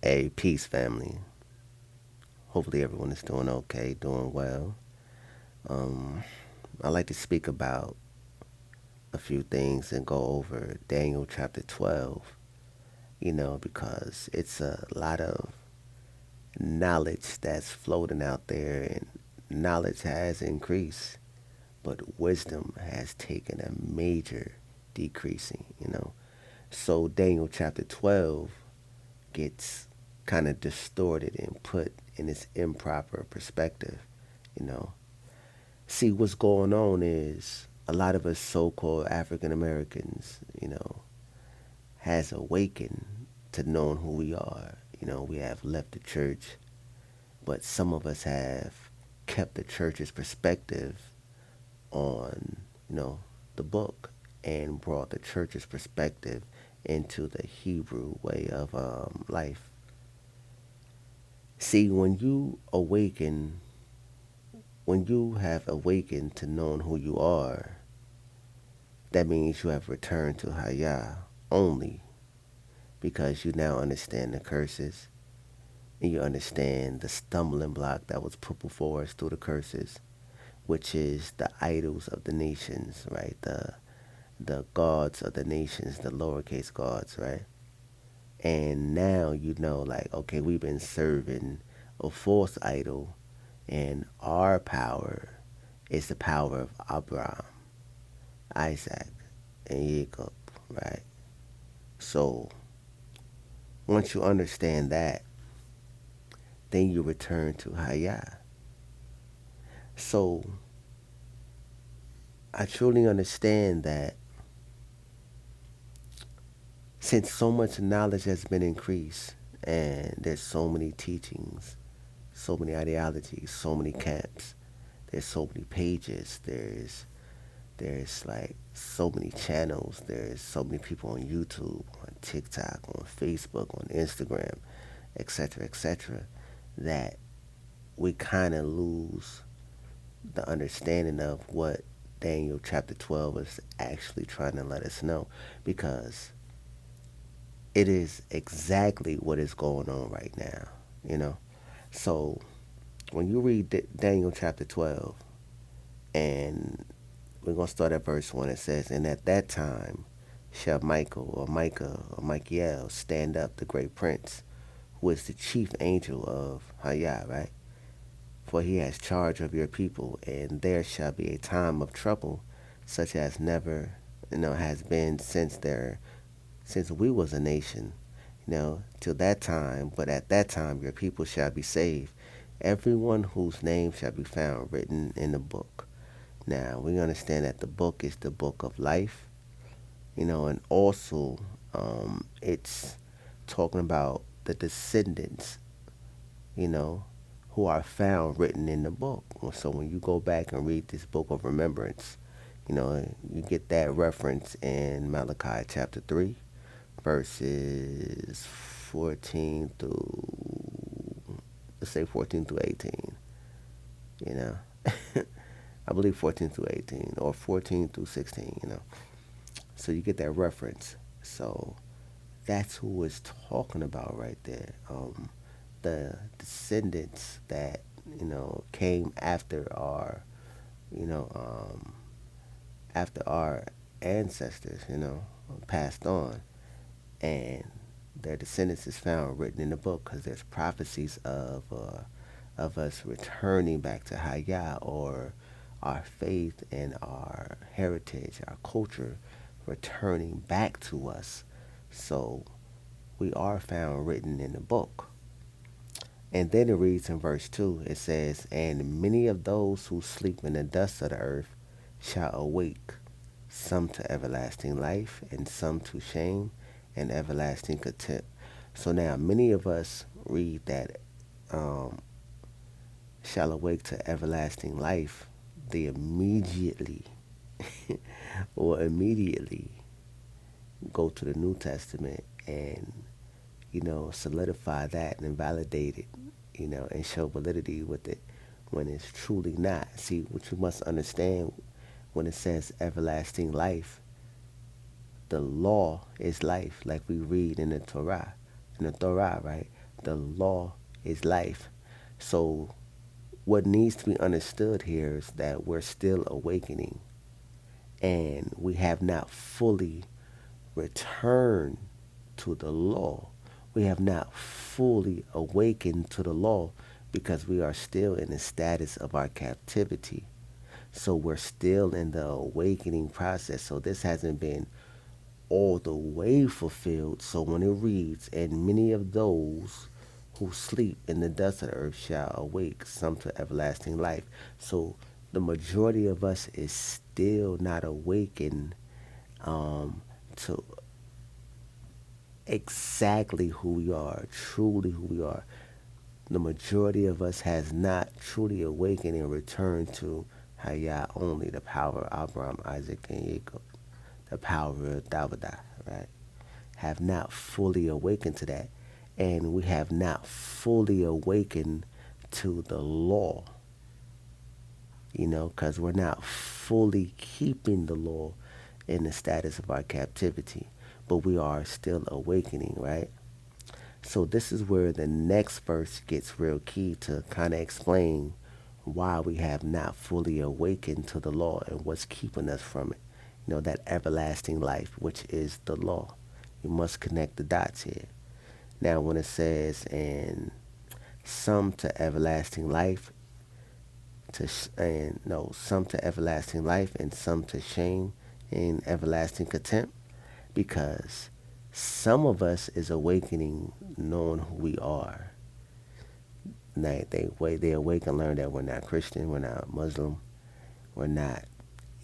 Hey, peace, family. Hopefully, everyone is doing okay, doing well. Um, I like to speak about a few things and go over Daniel chapter 12, because it's a lot of knowledge that's floating out there, and knowledge has increased, but wisdom has taken a major decreasing. So, Daniel chapter 12 gets kind of distorted and put in its improper perspective, you know. See, what's going on is a lot of us so-called African Americans, has awakened to knowing who we are. We have left the church, but some of us have kept the church's perspective on, the book and brought the church's perspective into the Hebrew way of life. See, when you have awakened to knowing who you are, that means you have returned to Hayah only because you now understand the curses and you understand the stumbling block that was put before us through the curses, which is the idols of the nations, right? The gods of the nations, the lowercase gods, right? And now you know, like, okay, we've been serving a false idol, and our power is the power of Abraham, Isaac, and Jacob, right? So once you understand that, then you return to Hayah. So I truly understand that since so much knowledge has been increased and there's so many teachings, so many ideologies, so many camps, there's so many pages, there's like so many channels, there's so many people on YouTube, on TikTok, on Facebook, on Instagram, etc., that we kind of lose the understanding of what Daniel chapter 12 is actually trying to let us know, because it is exactly what is going on right now, you know. So when you read Daniel chapter 12, and we're going to start at verse 1, it says, "And at that time shall Michael or Micah or Michael stand up, the great prince, who is the chief angel of Hayah, right? For he has charge of your people, and there shall be a time of trouble, such as never, has been since we was a nation, till that time. But at that time your people shall be saved, everyone whose name shall be found written in the book." Now we understand that the book is the book of life, and also it's talking about the descendants, you know, who are found written in the book. So when you go back and read this book of remembrance, you get that reference in Malachi chapter 3, verses 14 through, let's say 14 through 18, you know. I believe 14 through 18 or 14 through 16. So you get that reference. So that's who it's talking about right there. The descendants that came you know, um, after our ancestors, passed on, and their descendants is found written in the book because there's prophecies of us returning back to Hayah, or our faith and our heritage, our culture returning back to us. So we are found written in the book. And then it reads in verse 2, it says, "And many of those who sleep in the dust of the earth shall awake, some to everlasting life, and some to shame and everlasting contempt." So now many of us read that um, shall awake to everlasting life. They immediately or immediately go to the New Testament and solidify that and validate it, and show validity with it when it's truly not. See, what you must understand, when it says everlasting life, the law is life, like we read in the Torah, right? The law is life. So what needs to be understood here is that we're still awakening and we have not fully returned to the law. We have not fully awakened to the law because we are still in the status of our captivity. So we're still in the awakening process. So this hasn't been all the way fulfilled. So when it reads, and many of those who sleep in the dust of the earth shall awake, some to everlasting life. So the majority of us is still not awakened to exactly who we are, truly who we are. The majority of us has not truly awakened and returned to Hayah only, the power of Abraham, Isaac, and Jacob, the power of Davidah, right? Have not fully awakened to that. And we have not fully awakened to the law, because we're not fully keeping the law in the status of our captivity, but we are still awakening, right? So this is where the next verse gets real key to kind of explain why we have not fully awakened to the law and what's keeping us from it. That everlasting life, which is the law. You must connect the dots here. Now, when it says, and some to everlasting life, and no, some to everlasting life and some to shame and everlasting contempt, because some of us is awakening knowing who we are. They awake and learn that we're not Christian, we're not Muslim, we're not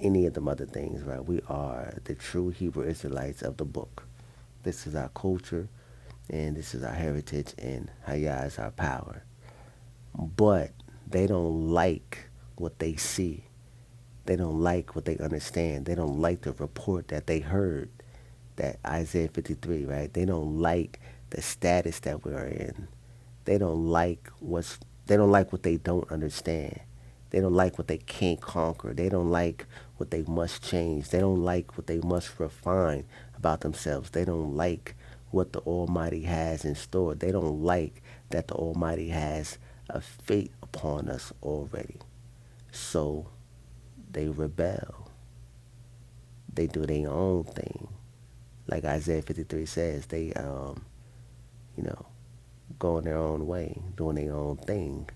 any of them other things, right? We are the true Hebrew Israelites of the book. This is our culture, and this is our heritage, and Hayah is our power. But they don't like what they see. They don't like what they understand. They don't like the report that they heard, that Isaiah 53, right? They don't like the status that we're in. They don't like what they don't understand. They don't like what they can't conquer. They don't like what they must change. They don't like what they must refine about themselves. They don't like what the Almighty has in store. They don't like that the Almighty has a fate upon us already. So they rebel. They do their own thing. Like Isaiah 53 says, they, you know, going their own way, doing their own thing.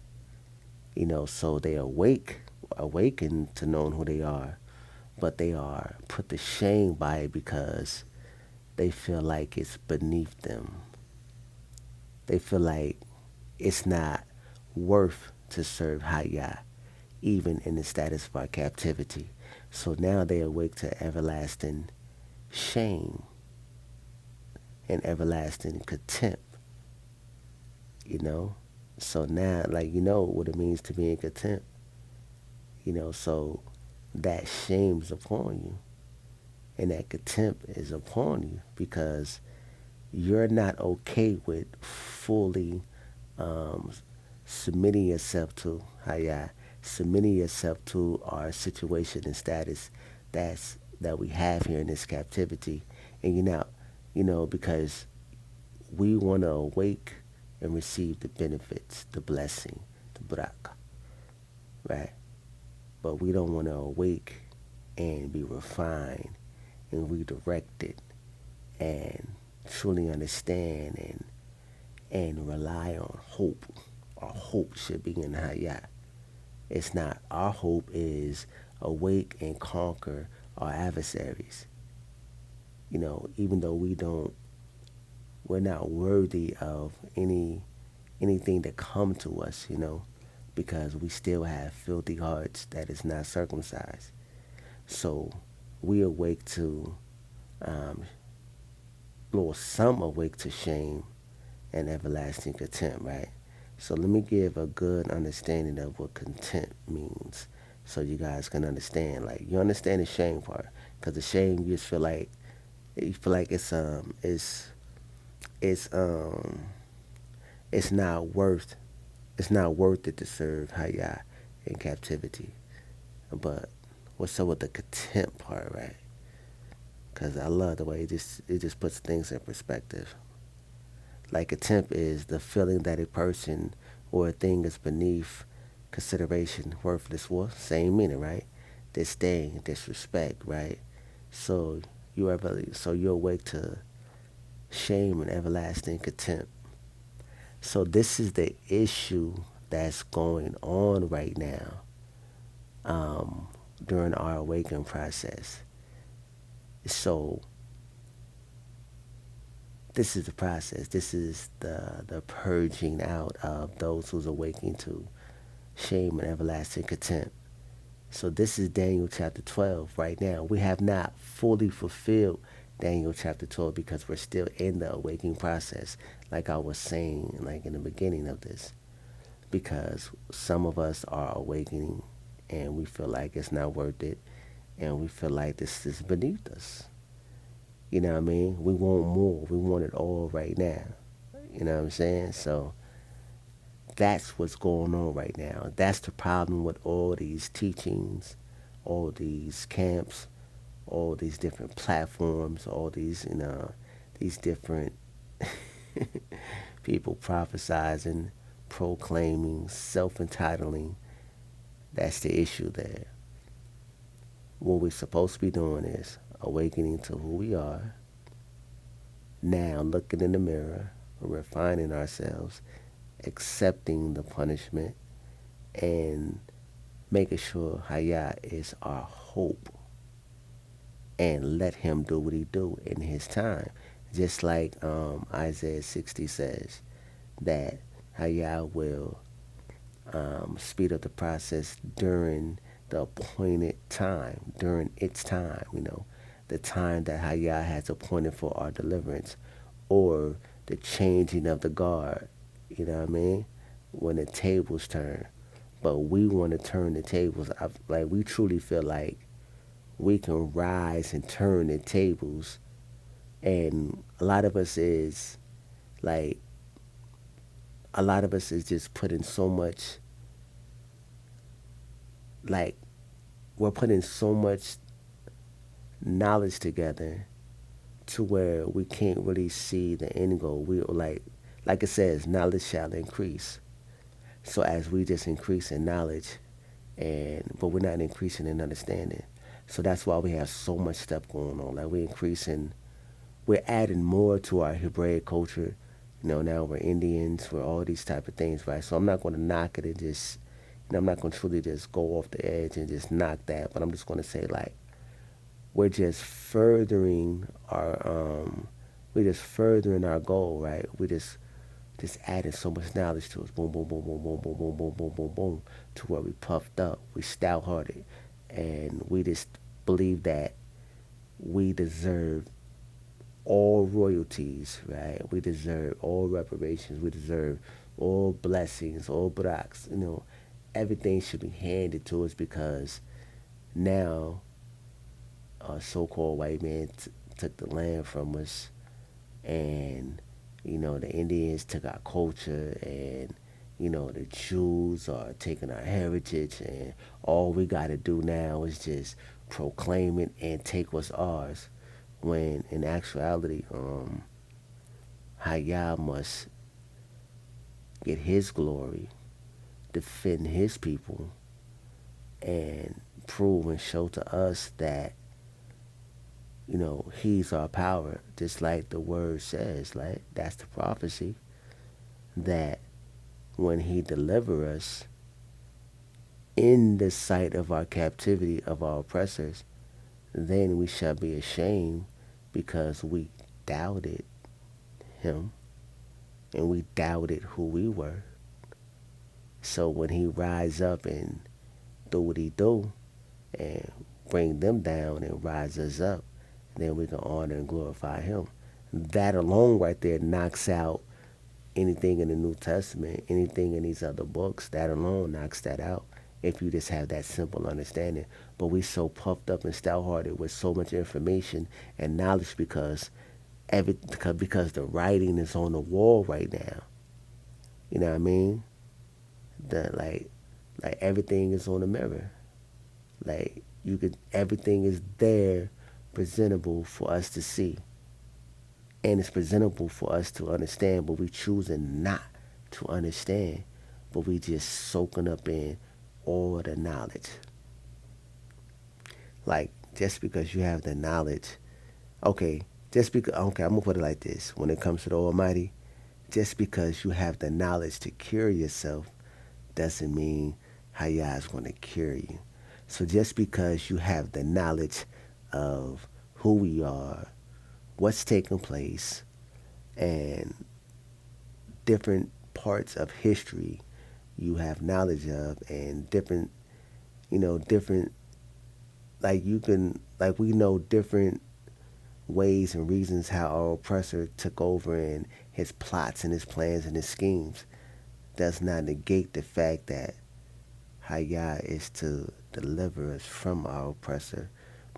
So they awaken to knowing who they are, but they are put to shame by it because they feel like it's beneath them. They feel like it's not worth to serve Hayah, even in the status of our captivity. So now they awake to everlasting shame and everlasting contempt, you know? So now, like, what it means to be in contempt, so that shame's upon you and that contempt is upon you because you're not okay with fully um, submitting yourself to Hayah, submitting yourself to our situation and status that we have here in this captivity. And because we want to awake and receive the benefits, the blessing, the barak, right? But we don't want to awake and be refined and redirected and truly understand and rely on hope. Our hope should be in Hayat. It's not. Our hope is awake and conquer our adversaries. Even though we're not worthy of anything that come to us, because we still have filthy hearts that is not circumcised. So we awake to, um, Lord, some awake to shame and everlasting contempt, right? So let me give a good understanding of what contempt means so you guys can understand. Like, you understand the shame part, because the shame, you feel like it's it's not worth it to serve Hayah in captivity. But what's up with the contempt part, right? Because I love the way it just puts things in perspective. Like contempt is the feeling that a person or a thing is beneath consideration, worthless. Well, same meaning, right? Disdain, disrespect, right? So you're awake to shame and everlasting contempt. So this is the issue that's going on right now during our awakening process. So this is the process. This is the purging out of those who's awakening to shame and everlasting contempt. So this is Daniel chapter 12 right now. We have not fully fulfilled Daniel chapter 12 because we're still in the awakening process, like I was saying, like in the beginning of this. Because some of us are awakening and we feel like it's not worth it and we feel like this is beneath us. You know what I mean? We want more. We want it all right now. You know what I'm saying? So that's what's going on right now. That's the problem with all these teachings, all these camps, all these different platforms, all these, these different people prophesizing, proclaiming, self-entitling. That's the issue there. What we're supposed to be doing is awakening to who we are, now looking in the mirror, refining ourselves, accepting the punishment, and making sure Hayah is our hope, and let him do what he do in his time. Just like Isaiah 60 says that Hayah will speed up the process during the appointed time, during its time, the time that Hayah has appointed for our deliverance, or the changing of the guard, you know what I mean? When the tables turn. But we want to turn the tables. Like, we truly feel like we can rise and turn the tables. And like, a lot of us is just putting so much, like, we're putting so much knowledge together to where we can't really see the end goal. We like it says, knowledge shall increase. So as we just increase in knowledge, but we're not increasing in understanding. So that's why we have so much stuff going on. Like, we're adding more to our Hebraic culture. Now we're Indians, we're all these type of things, right? So I'm not going to knock it and just, I'm not going to truly just go off the edge and just knock that. But I'm just going to say, like, we're just furthering our goal, right? We just adding so much knowledge to us. Boom, boom, boom, boom, boom, boom, boom, boom, boom, boom, boom, to where we puffed up, we stout hearted, and we just believe that we deserve all royalties, right? We deserve all reparations. We deserve all blessings, all brachs. Everything should be handed to us because now a so-called white man took the land from us, and the Indians took our culture, and the Jews are taking our heritage, and all we got to do now is just proclaim it and take what's ours. When in actuality, Hayah must get his glory, defend his people, and prove and show to us that he's our power, just like the word says. Like, that's the prophecy, that when he deliver us in the sight of our captivity of our oppressors, then we shall be ashamed because we doubted him and we doubted who we were. So when he rise up and do what he do and bring them down and rise us up, then we can honor and glorify him. That alone right there knocks out anything in the New Testament, anything in these other books. That alone knocks that out if you just have that simple understanding. But we so puffed up and stout-hearted with so much information and knowledge because the writing is on the wall right now. You know what I mean? The like everything is on the mirror. Like, everything is there, presentable for us to see. and it's presentable for us to understand, but we choosing not to understand, but we just soaking up in all the knowledge. Like, just because you have the knowledge, okay, just because, okay, I'm gonna put it like this: when it comes to the Almighty, just because you have the knowledge to cure yourself doesn't mean Hayah is going to cure you. So just because you have the knowledge of who we are, what's taking place, and different parts of history you have knowledge of, and different, different, like you can, like we know different ways and reasons how our oppressor took over and his plots and his plans and his schemes, does not negate the fact that Hayah is to deliver us from our oppressor,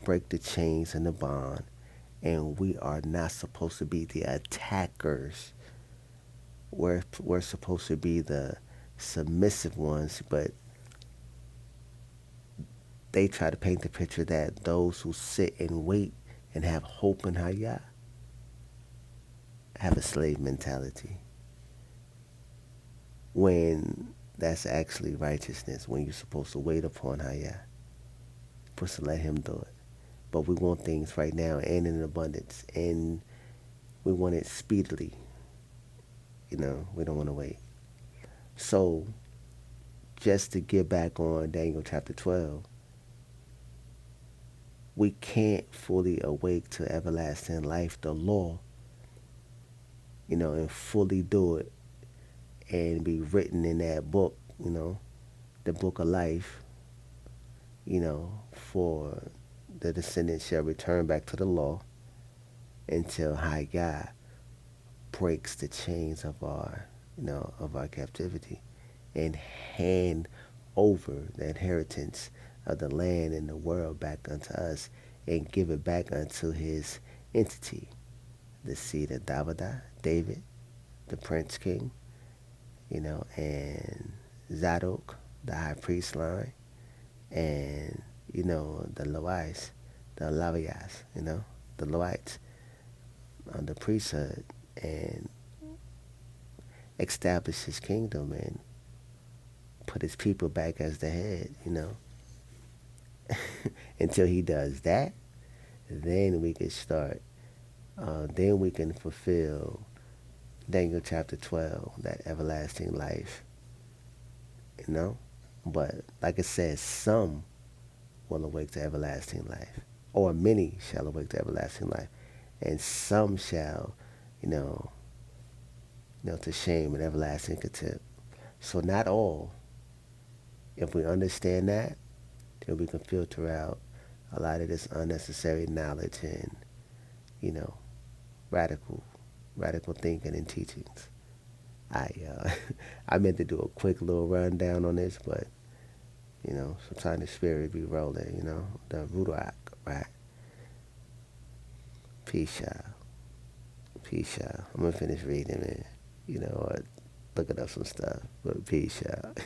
break the chains and the bond, and we are not supposed to be the attackers. We're supposed to be the submissive ones, but they try to paint the picture that those who sit and wait and have hope in Hayah have a slave mentality. When that's actually righteousness, when you're supposed to wait upon Hayah, supposed to let him do it. But we want things right now and in abundance, and we want it speedily. We don't want to wait. So, just to get back on Daniel chapter 12, we can't fully awake to everlasting life, the law, and fully do it and be written in that book, the book of life, for the descendants shall return back to the law until High God breaks the chains of our captivity and hand over the inheritance of the land and the world back unto us and give it back unto his entity, the seed of David, the Prince King, and Zadok, the high priest line, and, the Loites, the Lavias, the Loites, the priesthood, and establish his kingdom and put his people back as the head, Until he does that, then we can start. Then we can fulfill Daniel chapter 12, that everlasting life, But like it says, some will awake to everlasting life, or many shall awake to everlasting life, and some shall, you know, to shame and everlasting contempt. So not all. If we understand that, then we can filter out a lot of this unnecessary knowledge and, you know, radical, radical thinking and teachings. I I meant to do a quick little rundown on this, but sometimes the spirit be rolling. The Ruach, right? Peace out, peace out. I'm gonna finish reading, man. Or looking up some stuff, but peace out.